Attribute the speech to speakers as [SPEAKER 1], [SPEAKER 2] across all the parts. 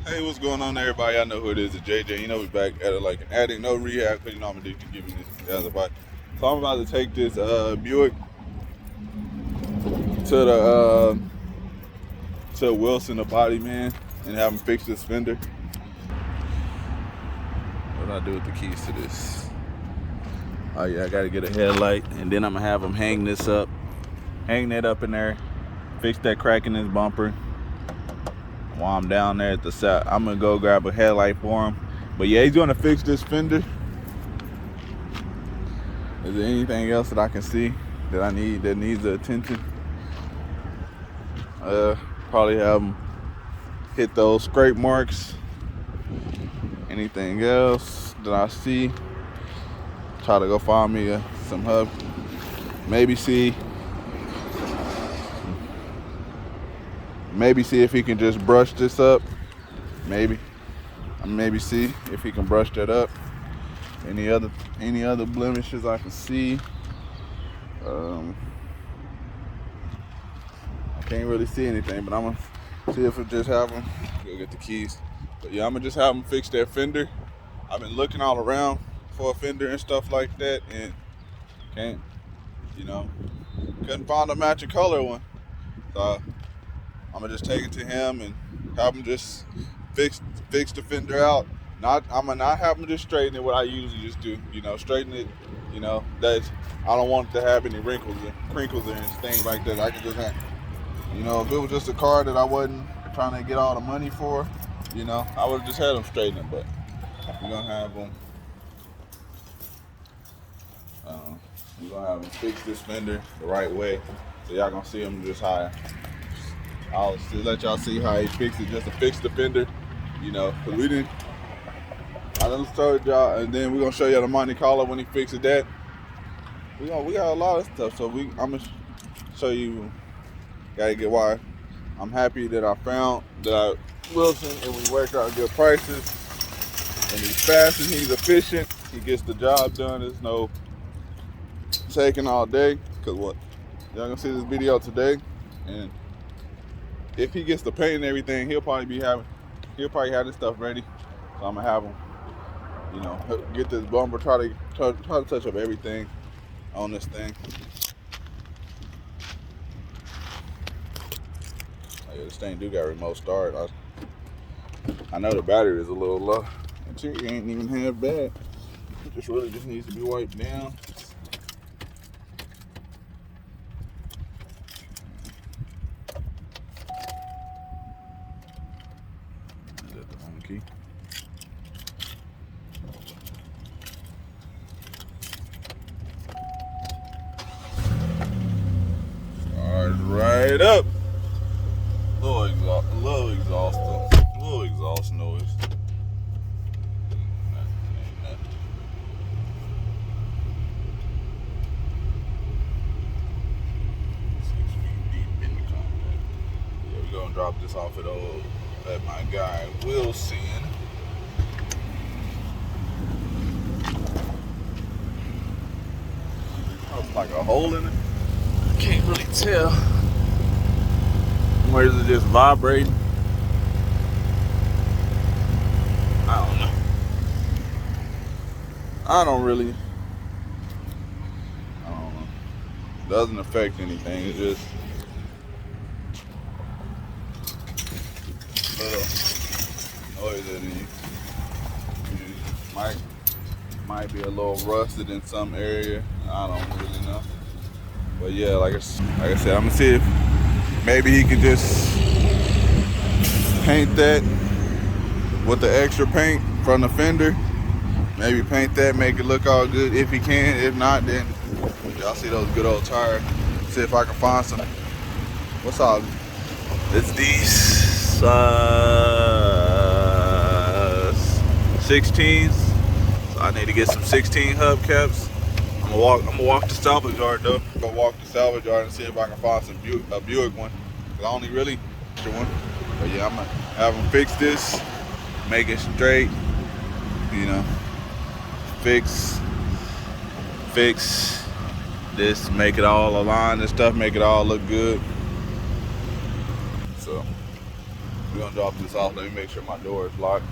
[SPEAKER 1] Hey, what's going on, everybody? I know who it is. It's JJ. You know, we're back at it like an addict, no rehab, because you know I'm addicted to giving this as a bite. So I'm about to take this Buick to the to Wilson, the body man, and have him fix this fender. What do I do with the keys to this? Oh yeah, I gotta get a headlight, and then I'm gonna have him hang this up, hang that up in there, fix that crack in his bumper. While I'm down there at the side, I'm gonna go grab a headlight for him. But yeah, he's gonna fix this fender. Is there anything else that I can see that I need that needs the attention? Probably have them hit those scrape marks. Anything else that I see? Try to go find me some hub. Maybe see if he can just brush this up. Maybe see if he can brush that up. Any other blemishes I can see? I can't really see anything, but I'm gonna see if it just have him go get the keys. But yeah, I'm gonna just have him fix that fender. I've been looking all around for a fender and stuff like that, and couldn't find a matching color one. So I'm gonna just take it to him and have him just fix the fender out. I'm gonna not have him just straighten it what I usually just do. Straighten it. That I don't want it to have any wrinkles or crinkles or anything like that. I can just have. If it was just a car that I wasn't trying to get all the money for, I would have just had them straighten it. But we're gonna have them. We're gonna have them fix this fender the right way, so y'all gonna see him just how. I'll let y'all see how he fixed it, just to fix the fender. Cause we didn't. I done showed y'all, and then we're gonna show y'all the Monte Carlo when he fixes that. We got a lot of stuff, so I'm gonna show you. Gotta get why I'm happy that I found Wilson, and we worked out good prices, and he's fast and he's efficient. He gets the job done. There's no taking all day, cause what y'all gonna see this video today, and if he gets the paint and everything, he'll probably have this stuff ready. So I'm gonna have him, get this bumper, try to touch up everything on this thing. Yeah, this thing do got remote start. I know the battery is a little low. Interior ain't even half bad. It just really just needs to be wiped down. Is that the home key? Starts right up. Little exhaust noise. 6 feet deep in the contact. Yeah, we're gonna drop this off at my guy Wilson. Looks like a hole in it. I can't really tell. Where is it just vibrating? I don't know. I don't know. Doesn't affect anything. It's just little noise that you might be a little rusted in some area. I don't really know. But yeah, like I said, I'm gonna see if maybe he can just paint that with the extra paint from the fender. Maybe paint that, make it look all good if he can. If not, then y'all see those good old tires. See if I can find some. What's all? It's these 16s. So I need to get some 16 hubcaps. I'm gonna walk the salvage yard though. Go walk the salvage yard and see if I can find a Buick one. Cause I only really one. But yeah, I'm gonna have them fix this, make it straight. Fix this, make it all align and stuff, make it all look good. So We're gonna drop this off. Let me make sure my door is locked.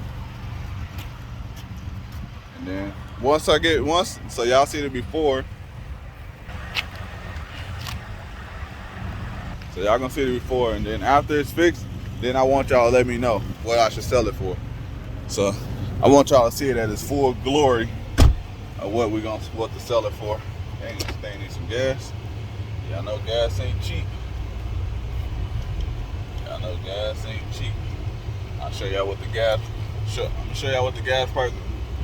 [SPEAKER 1] And then so y'all see the before. So y'all gonna see the before, and then after it's fixed, then I want y'all to let me know what I should sell it for. So I want y'all to see it at its full glory of what to sell it for. Dang, this thing needs some gas. Y'all know gas ain't cheap. I'll show y'all what the gas. I'm gonna show y'all what the gas price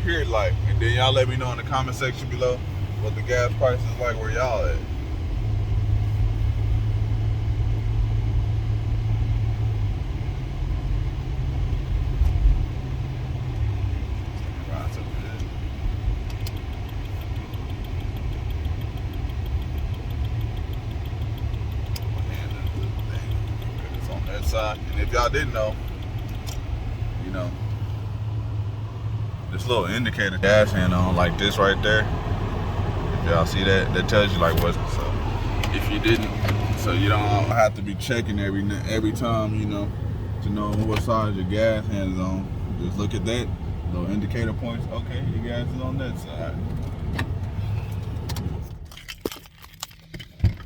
[SPEAKER 1] here like, and then y'all let me know in the comment section below what the gas price is like where y'all at. It's on that side, and if y'all didn't know, you know, this little indicator dash hand on like this right there. If y'all see that, that tells you like what. So if you didn't, so you don't have to be checking every time, you know, to know what side your gas hand is on. Just look at that little indicator points. Okay, your gas is on that side.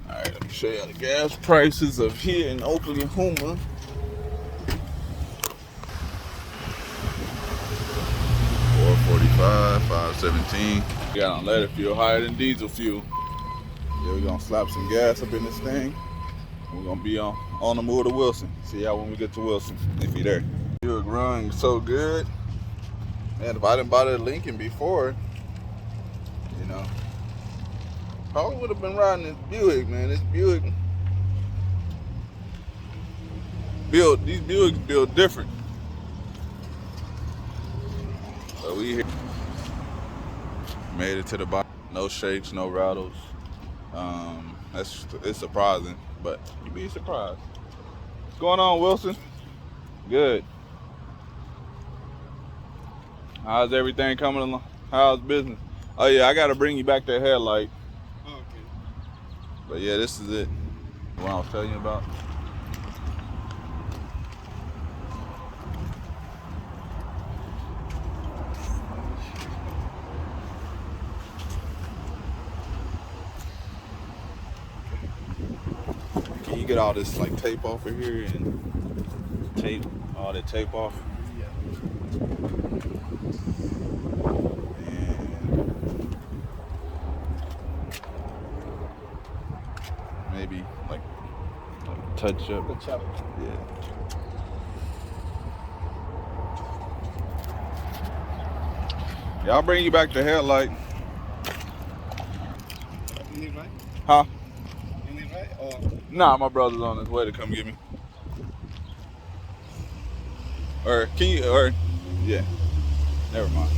[SPEAKER 1] All right, let me show y'all the gas prices of here in Oklahoma. $4.45, $5.17. We got unleaded fuel higher than diesel fuel. Yeah, we're gonna slap some gas up in this thing. We're gonna be on the move to Wilson. See y'all when we get to Wilson, if you're there. Buick run so good. Man, if I didn't buy that Lincoln before, you know, probably would have been riding this Buick, man. This Buick these Buicks build different. So we here. Made it to the bottom. No shakes, no rattles. It's surprising, but you'd be surprised. What's going on, Wilson? Good. How's everything coming along? How's business? Oh yeah, I gotta bring you back that headlight.
[SPEAKER 2] Oh, okay.
[SPEAKER 1] But yeah, this is it. What I was telling you about. Can you get all this like tape off of here and tape all that tape off?
[SPEAKER 2] Yeah.
[SPEAKER 1] And maybe like touch up.
[SPEAKER 2] Good job.
[SPEAKER 1] Yeah. Yeah, I'll bring you back the headlight.
[SPEAKER 2] You need right?
[SPEAKER 1] Huh?
[SPEAKER 2] You need right? Or
[SPEAKER 1] Nah, my brother's on his way to come get me. Or can you, or, yeah, never mind.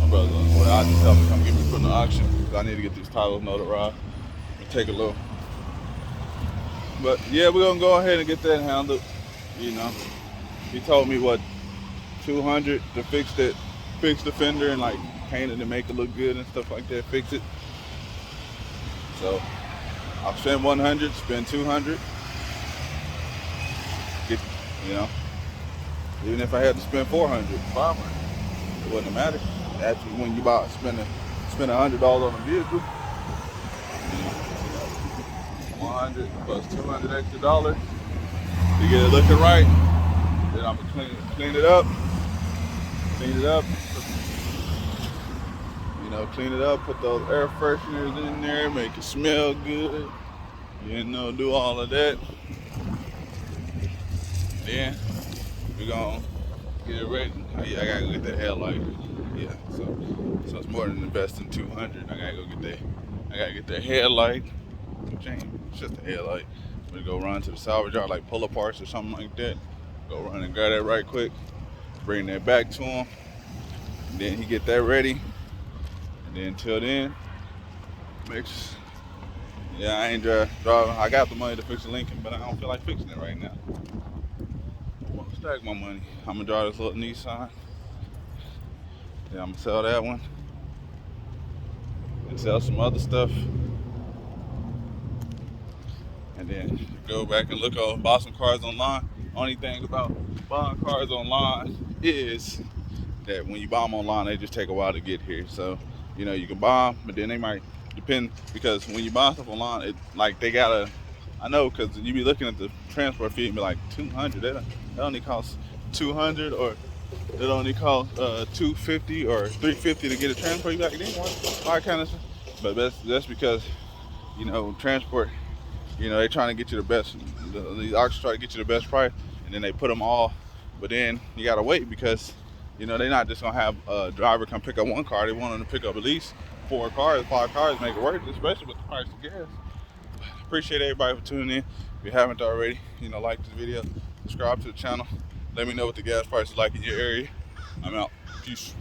[SPEAKER 1] My brother's on his way. I just tell him to come get me from the auction because I need to get these titles notarized and take a look. But yeah, we're gonna go ahead and get that handled. You know, he told me what, 200 to fix the fender and like paint it and make it look good and stuff like that. Fix it. So I'll spend 100, spend 200. Get, you know, even if I had to spend 400, 500, it wouldn't matter. Actually, when you spend $100 on a vehicle, 100 plus 200 extra dollars to get it looking right. Then I'm gonna clean it up. You know, clean it up, put those air fresheners in there, make it smell good. You know, do all of that. Then we're gonna get it ready. Oh, yeah, I gotta go get that headlight. Yeah, so it's more than investing 200. I gotta get that headlight. It's just a headlight. I'm gonna go run to the salvage yard, like pull parts or something like that. Go run and grab that right quick. Bring that back to him. And then he get that ready. And then until then, I ain't driving. I got the money to fix the Lincoln, but I don't feel like fixing it right now. I want to stack my money. I'm gonna drive this little Nissan. Then I'm gonna sell that one. And sell some other stuff. And then go back and look on buy some cars online Only thing about buying cars online is that when you buy them online, they just take a while to get here. So, you know, you can buy them, but then they might depend, because when you buy stuff online, it like they gotta. I know, because you be looking at the transport fee and be like 200. That only costs 200, or it only costs 250 or 350 to get a transport. You be like, all right, kind of. But that's because, you know, transport. You know, they trying to get you the best. These auctions try to get you the best price, and then they put them all. But then you gotta wait, because, you know, they're not just gonna have a driver come pick up one car. They want them to pick up at least 4 cars, 5 cars, make it worth it, especially with the price of gas. Appreciate everybody for tuning in. If you haven't already, you know, like this video, subscribe to the channel. Let me know what the gas price is like in your area. I'm out. Peace.